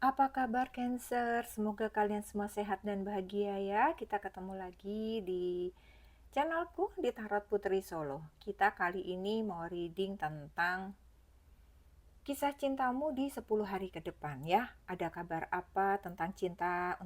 Apa kabar Cancer? Semoga kalian semua sehat dan bahagia ya. Kita ketemu lagi di channelku di Tarot Putri Solo. Kita kali ini mau reading tentang kisah cintamu di 10 hari ke depan ya. Ada kabar apa tentang cinta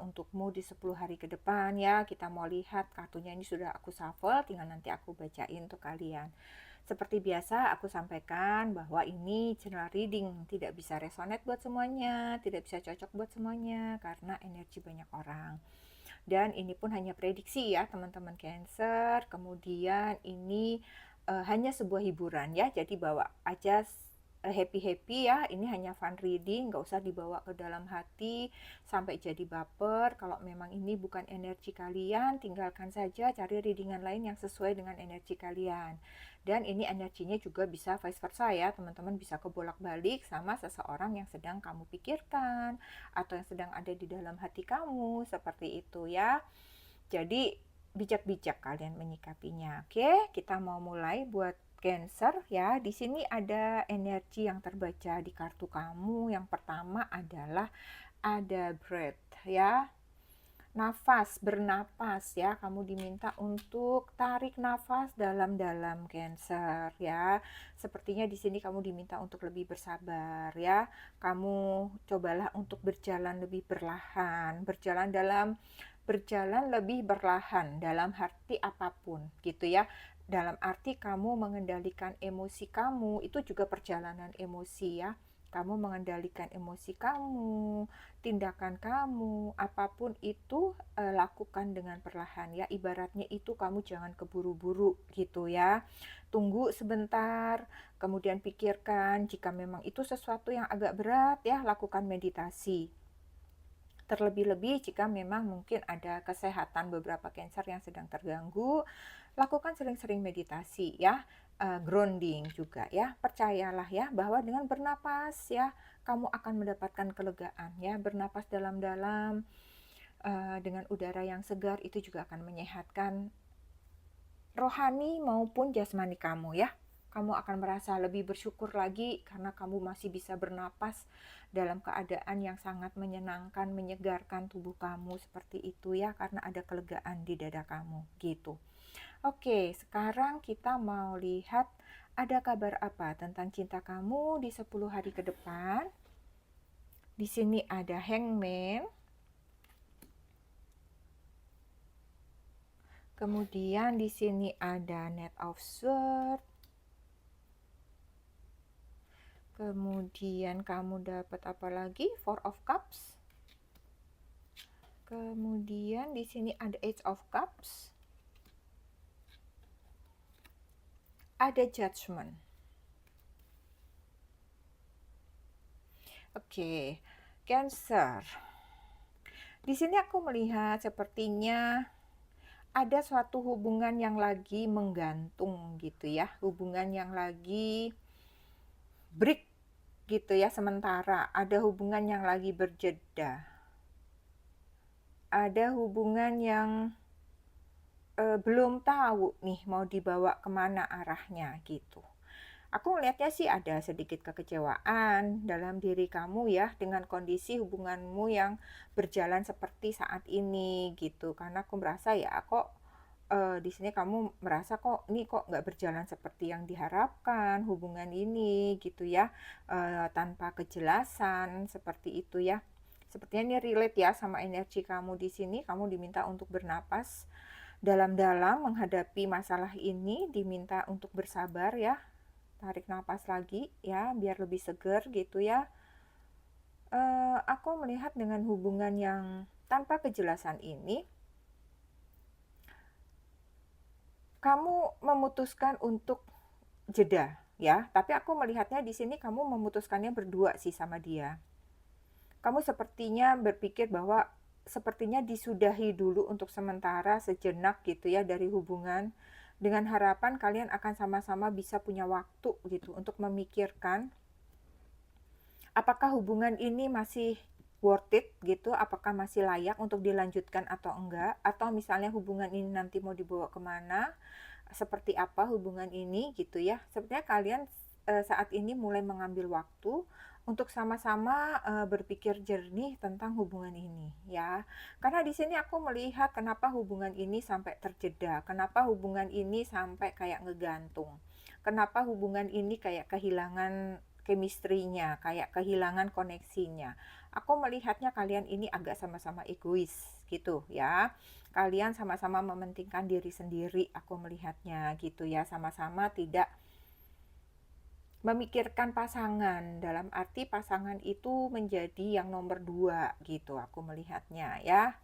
untukmu di 10 hari ke depan ya. Kita mau lihat kartunya ini sudah aku shuffle, tinggal nanti aku bacain untuk kalian. Seperti biasa aku sampaikan bahwa ini general reading, tidak bisa resonate buat semuanya, tidak bisa cocok buat semuanya karena energi banyak orang. Dan ini pun hanya prediksi ya teman-teman Cancer. Kemudian ini hanya sebuah hiburan ya, jadi bawa aja happy-happy ya. Ini hanya fun reading, nggak usah dibawa ke dalam hati sampai jadi baper. Kalau memang ini bukan energi kalian, tinggalkan saja, cari readingan lain yang sesuai dengan energi kalian. Dan ini energinya juga bisa vice versa ya, teman-teman bisa kebolak-balik sama seseorang yang sedang kamu pikirkan atau yang sedang ada di dalam hati kamu, seperti itu ya. Jadi bijak-bijak kalian menyikapinya. Oke, kita mau mulai buat Cancer ya. Di sini ada energi yang terbaca di kartu kamu. Yang pertama adalah ada breath ya. Nafas, bernapas ya. Kamu diminta untuk tarik nafas dalam-dalam Cancer ya. Sepertinya di sini kamu diminta untuk lebih bersabar ya. Kamu cobalah untuk berjalan lebih perlahan, berjalan lebih perlahan dalam arti apapun gitu ya. Dalam arti kamu mengendalikan emosi kamu, itu juga perjalanan emosi ya. Kamu mengendalikan emosi kamu, tindakan kamu, apapun itu lakukan dengan perlahan ya. Ibaratnya itu kamu jangan keburu-buru gitu ya. Tunggu sebentar, kemudian pikirkan jika memang itu sesuatu yang agak berat ya, lakukan meditasi. Terlebih-lebih jika memang mungkin ada kesehatan beberapa Cancer yang sedang terganggu, lakukan sering-sering meditasi ya, grounding juga ya. Percayalah ya bahwa dengan bernapas ya, kamu akan mendapatkan kelegaan ya. Bernapas dalam-dalam dengan udara yang segar itu juga akan menyehatkan rohani maupun jasmani kamu ya. Kamu akan merasa lebih bersyukur lagi karena kamu masih bisa bernapas dalam keadaan yang sangat menyenangkan, menyegarkan tubuh kamu seperti itu ya, karena ada kelegaan di dada kamu gitu. Oke, sekarang kita mau lihat ada kabar apa tentang cinta kamu di 10 hari ke depan. Di sini ada Hangman. Kemudian di sini ada Knight of Swords. Kemudian kamu dapat apa lagi? Four of Cups. Kemudian di sini ada Eight of Cups. Ada Judgment. Oke, Cancer. Di sini aku melihat sepertinya ada suatu hubungan yang lagi menggantung gitu ya. Hubungan yang lagi break gitu ya sementara. Ada hubungan yang lagi berjeda. Ada hubungan yang belum tahu nih mau dibawa kemana arahnya gitu. Aku melihatnya sih ada sedikit kekecewaan dalam diri kamu ya dengan kondisi hubunganmu yang berjalan seperti saat ini gitu. Karena aku merasa ya kok di sini kamu merasa kok ini kok nggak berjalan seperti yang diharapkan hubungan ini gitu ya, tanpa kejelasan seperti itu ya. Sepertinya ini relate ya sama energi kamu di sini. Kamu diminta untuk bernapas dalam-dalam menghadapi masalah ini, diminta untuk bersabar ya. Tarik nafas lagi ya, biar lebih segar gitu ya. Aku melihat dengan hubungan yang tanpa kejelasan ini, kamu memutuskan untuk jeda ya. Tapi aku melihatnya di sini kamu memutuskannya berdua sih sama dia. Kamu sepertinya berpikir bahwa sepertinya disudahi dulu untuk sementara sejenak gitu ya dari hubungan, dengan harapan kalian akan sama-sama bisa punya waktu gitu untuk memikirkan apakah hubungan ini masih worth it gitu, apakah masih layak untuk dilanjutkan atau enggak, atau misalnya hubungan ini nanti mau dibawa kemana, seperti apa hubungan ini gitu ya. Sebenarnya kalian saat ini mulai mengambil waktu untuk sama-sama, berpikir jernih tentang hubungan ini ya. Karena di sini aku melihat kenapa hubungan ini sampai terjeda, kenapa hubungan ini sampai kayak ngegantung, kenapa hubungan ini kayak kehilangan chemistry-nya, kayak kehilangan koneksinya. Aku melihatnya kalian ini agak sama-sama egois gitu ya. Kalian sama-sama mementingkan diri sendiri, aku melihatnya gitu ya, sama-sama tidak memikirkan pasangan, dalam arti pasangan itu menjadi yang nomor 2 gitu aku melihatnya ya.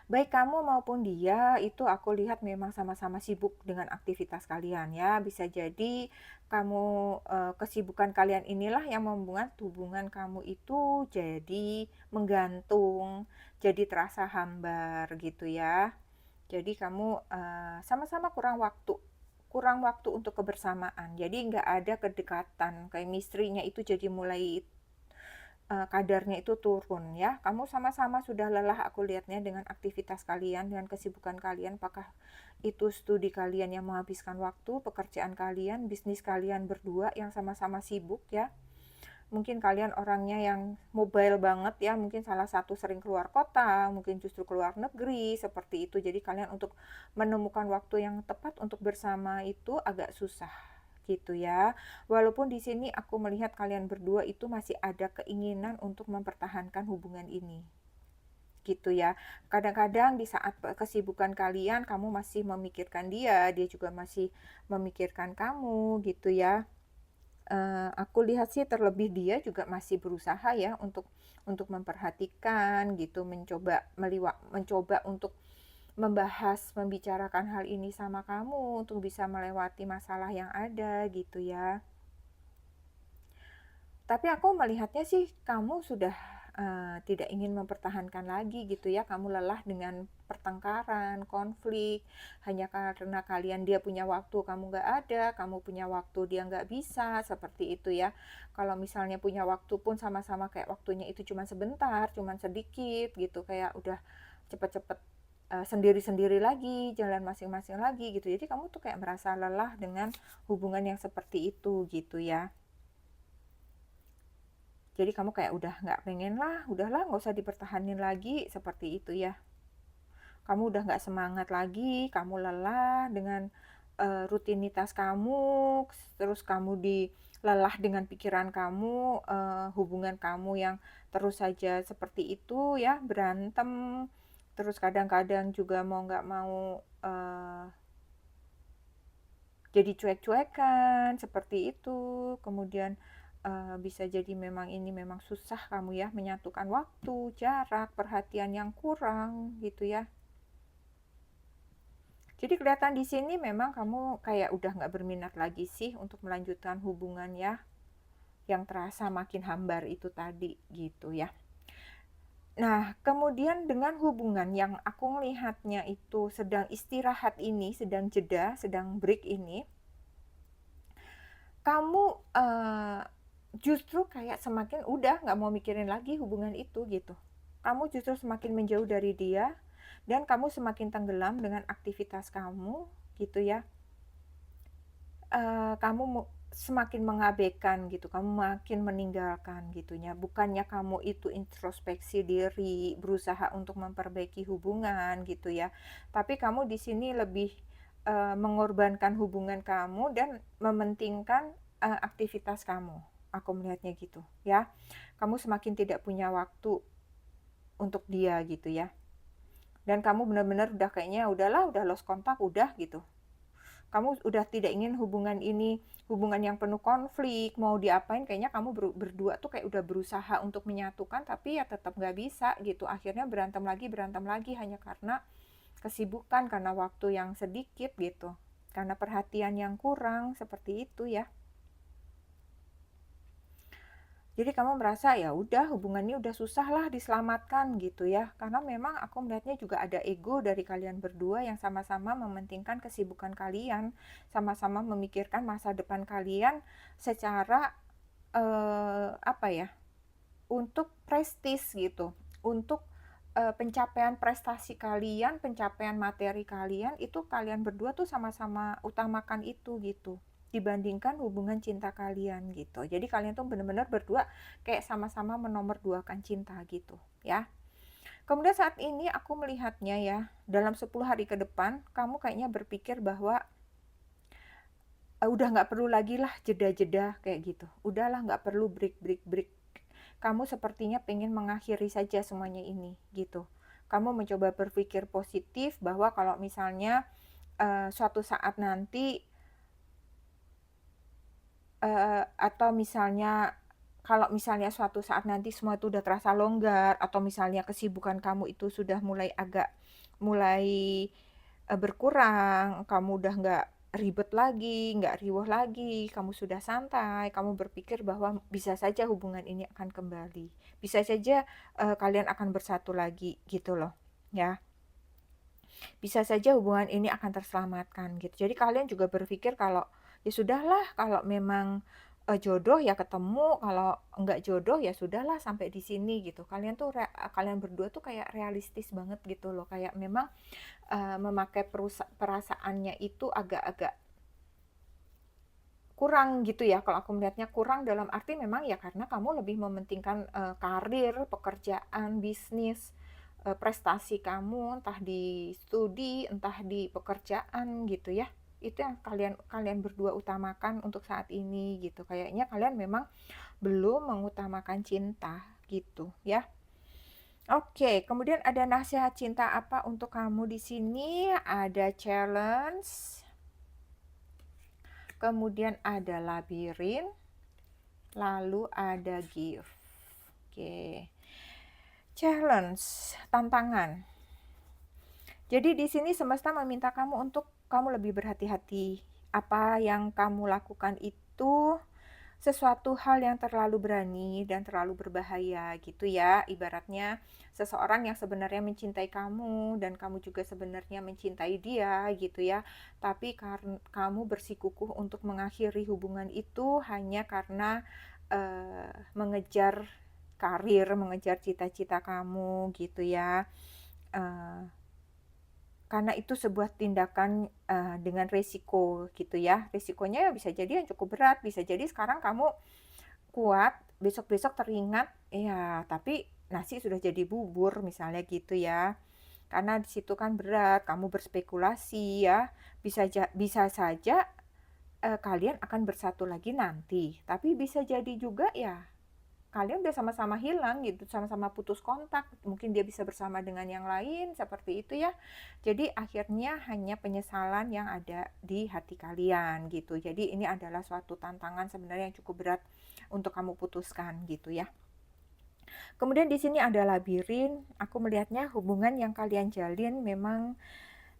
Baik kamu maupun dia itu aku lihat memang sama-sama sibuk dengan aktivitas kalian ya. Bisa jadi kamu, kesibukan kalian inilah yang membuat hubungan kamu itu jadi menggantung, jadi terasa hambar gitu ya. Jadi kamu, sama-sama kurang waktu untuk kebersamaan. Jadi nggak ada kedekatan, chemistry-nya itu jadi mulai, kadarnya itu turun ya. Kamu sama-sama sudah lelah aku lihatnya dengan aktivitas kalian, dengan kesibukan kalian, apakah itu studi kalian yang menghabiskan waktu, pekerjaan kalian, bisnis kalian berdua yang sama-sama sibuk ya. Mungkin kalian orangnya yang mobile banget ya, mungkin salah satu sering keluar kota, mungkin justru keluar negeri, seperti itu. Jadi kalian untuk menemukan waktu yang tepat untuk bersama itu agak susah gitu ya. Walaupun di sini aku melihat kalian berdua itu masih ada keinginan untuk mempertahankan hubungan ini. Gitu ya. Kadang-kadang di saat kesibukan kalian, kamu masih memikirkan dia, dia juga masih memikirkan kamu gitu ya. Aku lihat sih terlebih dia juga masih berusaha ya untuk memperhatikan gitu, mencoba untuk membicarakan hal ini sama kamu, untuk bisa melewati masalah yang ada gitu ya. Tapi aku melihatnya sih kamu sudah, tidak ingin mempertahankan lagi gitu ya, kamu lelah dengan pertengkaran, konflik, hanya karena dia punya waktu, kamu nggak ada, kamu punya waktu, dia nggak bisa, seperti itu ya. Kalau misalnya punya waktu pun sama-sama kayak waktunya itu cuma sebentar, cuma sedikit gitu, kayak udah cepet-cepet, sendiri-sendiri lagi, jalan masing-masing lagi gitu. Jadi kamu tuh kayak merasa lelah dengan hubungan yang seperti itu gitu ya. Jadi kamu kayak udah nggak pengen lah, udahlah nggak usah dipertahanin lagi, seperti itu ya. Kamu udah nggak semangat lagi, kamu lelah dengan rutinitas kamu, terus kamu lelah dengan pikiran kamu, hubungan kamu yang terus saja seperti itu ya, berantem, terus kadang-kadang juga mau nggak mau jadi cuek-cuekan, seperti itu. Kemudian bisa jadi memang susah kamu ya menyatukan waktu, jarak, perhatian yang kurang gitu ya. Jadi kelihatan di sini memang kamu kayak udah nggak berminat lagi sih untuk melanjutkan hubungan ya, yang terasa makin hambar itu tadi gitu ya. Nah, kemudian dengan hubungan yang aku melihatnya itu sedang istirahat ini, sedang jeda, sedang break ini, kamu justru kayak semakin udah nggak mau mikirin lagi hubungan itu gitu. Kamu justru semakin menjauh dari dia dan kamu semakin tenggelam dengan aktivitas kamu gitu ya. Kamu semakin mengabaikan gitu, kamu makin meninggalkan gitunya. Bukannya kamu itu introspeksi diri, berusaha untuk memperbaiki hubungan gitu ya. Tapi kamu di sini lebih mengorbankan hubungan kamu dan mementingkan aktivitas kamu. Aku melihatnya gitu ya. Kamu semakin tidak punya waktu untuk dia gitu ya. Dan kamu benar-benar udah kayaknya udahlah, udah lost kontak, udah gitu. Kamu udah tidak ingin hubungan ini, hubungan yang penuh konflik, mau diapain, kayaknya kamu berdua tuh kayak udah berusaha untuk menyatukan, tapi ya tetap nggak bisa gitu. Akhirnya berantem lagi hanya karena kesibukan, karena waktu yang sedikit gitu, karena perhatian yang kurang, seperti itu ya. Jadi kamu merasa ya udah hubungannya udah susah lah diselamatkan gitu ya. Karena memang aku melihatnya juga ada ego dari kalian berdua yang sama-sama mementingkan kesibukan kalian, sama-sama memikirkan masa depan kalian secara apa ya? Untuk prestis gitu. Untuk pencapaian prestasi kalian, pencapaian materi kalian itu kalian berdua tuh sama-sama utamakan itu gitu. dibandingkan hubungan cinta kalian gitu. Jadi kalian tuh bener-bener berdua kayak sama-sama menomorduakan cinta gitu ya. Kemudian saat ini aku melihatnya ya, dalam 10 hari ke depan kamu kayaknya berpikir bahwa udah nggak perlu lagi lah jeda-jeda kayak gitu. Udahlah nggak perlu break. Kamu sepertinya pengen mengakhiri saja semuanya ini gitu. Kamu mencoba berpikir positif bahwa kalau misalnya suatu saat nanti atau misalnya kalau misalnya suatu saat nanti semua itu udah terasa longgar atau misalnya kesibukan kamu itu sudah mulai berkurang, kamu udah nggak ribet lagi, nggak riuh lagi, kamu sudah santai, kamu berpikir bahwa bisa saja hubungan ini akan kembali, bisa saja kalian akan bersatu lagi gitu loh ya. Bisa saja hubungan ini akan terselamatkan gitu. Jadi kalian juga berpikir kalau ya sudahlah, kalau memang jodoh ya ketemu, kalau enggak jodoh ya sudahlah sampai di sini gitu. Kalian berdua tuh kayak realistis banget gitu loh. Kayak memang memakai perasaannya itu agak-agak kurang gitu ya. Kalau aku melihatnya kurang dalam arti memang ya karena kamu lebih mementingkan karir, pekerjaan, bisnis, prestasi kamu entah di studi, entah di pekerjaan gitu ya. Itu yang kalian berdua utamakan untuk saat ini gitu. Kayaknya kalian memang belum mengutamakan cinta gitu ya. Oke, kemudian ada nasihat cinta apa untuk kamu di sini? Ada challenge, kemudian ada labirin, lalu ada gift. Oke. Challenge, tantangan. Jadi di sini semesta meminta kamu untuk kamu lebih berhati-hati. Apa yang kamu lakukan itu sesuatu hal yang terlalu berani dan terlalu berbahaya gitu ya. Ibaratnya seseorang yang sebenarnya mencintai kamu dan kamu juga sebenarnya mencintai dia gitu ya. Tapi karena kamu bersikukuh untuk mengakhiri hubungan itu hanya karena mengejar karir, mengejar cita-cita kamu gitu ya. Karena itu sebuah tindakan dengan resiko gitu ya. Risikonya bisa jadi yang cukup berat, bisa jadi sekarang kamu kuat, besok-besok teringat, ya tapi nasi sudah jadi bubur misalnya gitu ya. Karena di situ kan berat, kamu berspekulasi ya, bisa saja kalian akan bersatu lagi nanti. Tapi bisa jadi juga ya kalian udah sama-sama hilang gitu, sama-sama putus kontak, mungkin dia bisa bersama dengan yang lain, seperti itu ya. Jadi akhirnya hanya penyesalan yang ada di hati kalian gitu. Jadi ini adalah suatu tantangan sebenarnya yang cukup berat untuk kamu putuskan gitu ya. Kemudian di sini ada labirin, aku melihatnya hubungan yang kalian jalin memang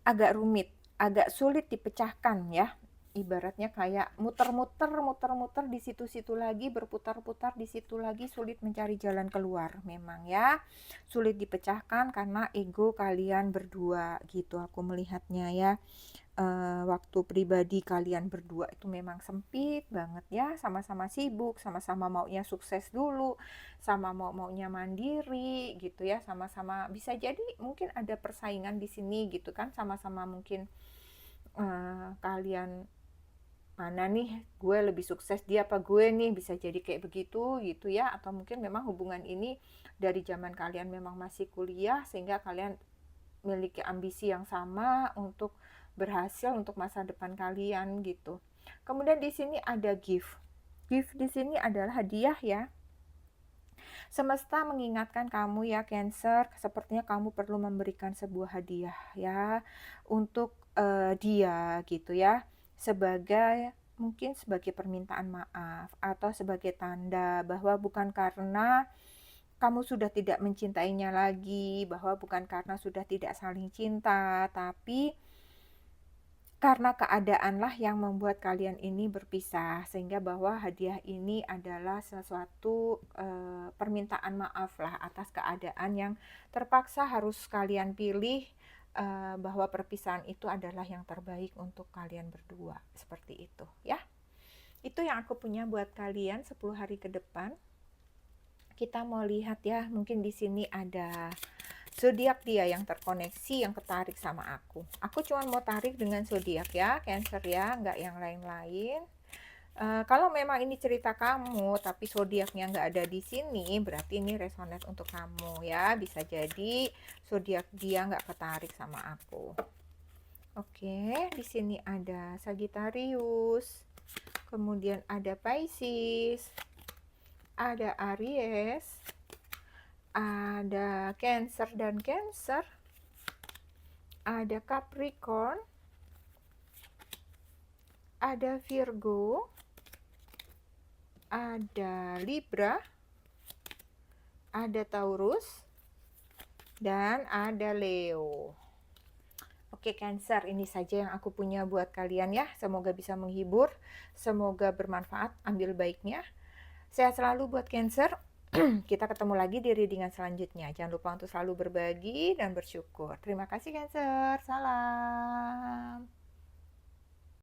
agak rumit, agak sulit dipecahkan ya. Ibaratnya kayak muter-muter di situ-situ lagi, berputar-putar di situ lagi, sulit mencari jalan keluar memang ya. Sulit dipecahkan karena ego kalian berdua gitu aku melihatnya ya. Waktu pribadi kalian berdua itu memang sempit banget ya, sama-sama sibuk, sama-sama maunya sukses dulu, sama maunya mandiri gitu ya, sama-sama bisa jadi mungkin ada persaingan di sini gitu kan, sama-sama mungkin kalian mana nih gue lebih sukses dia apa gue nih, bisa jadi kayak begitu gitu ya. Atau mungkin memang hubungan ini dari zaman kalian memang masih kuliah sehingga kalian memiliki ambisi yang sama untuk berhasil untuk masa depan kalian gitu. Kemudian di sini ada gift. Gift di sini adalah hadiah ya. Semesta mengingatkan kamu ya Cancer, sepertinya kamu perlu memberikan sebuah hadiah ya untuk dia gitu ya, mungkin sebagai permintaan maaf atau sebagai tanda bahwa bukan karena kamu sudah tidak mencintainya lagi, bahwa bukan karena sudah tidak saling cinta, tapi karena keadaanlah yang membuat kalian ini berpisah, sehingga bahwa hadiah ini adalah sesuatu permintaan maaf lah atas keadaan yang terpaksa harus kalian pilih, bahwa perpisahan itu adalah yang terbaik untuk kalian berdua, seperti itu ya. Itu yang aku punya buat kalian 10 hari ke depan. Kita mau lihat ya, mungkin di sini ada zodiak dia yang terkoneksi, yang ketarik sama aku. Aku cuma mau tarik dengan zodiak ya, Cancer ya, nggak yang lain-lain. Kalau memang ini cerita kamu, tapi zodiaknya nggak ada di sini, berarti ini resonate untuk kamu ya. Bisa jadi zodiak dia nggak ketarik sama aku. Oke, di sini ada Sagittarius, kemudian ada Pisces, ada Aries, ada Cancer dan Cancer, ada Capricorn, ada Virgo, ada Libra, ada Taurus, dan ada Leo. Oke Cancer, ini saja yang aku punya buat kalian ya. Semoga bisa menghibur, semoga bermanfaat, ambil baiknya. Sehat selalu buat Cancer. Kita ketemu lagi di readingan selanjutnya. Jangan lupa untuk selalu berbagi dan bersyukur. Terima kasih Cancer. Salam.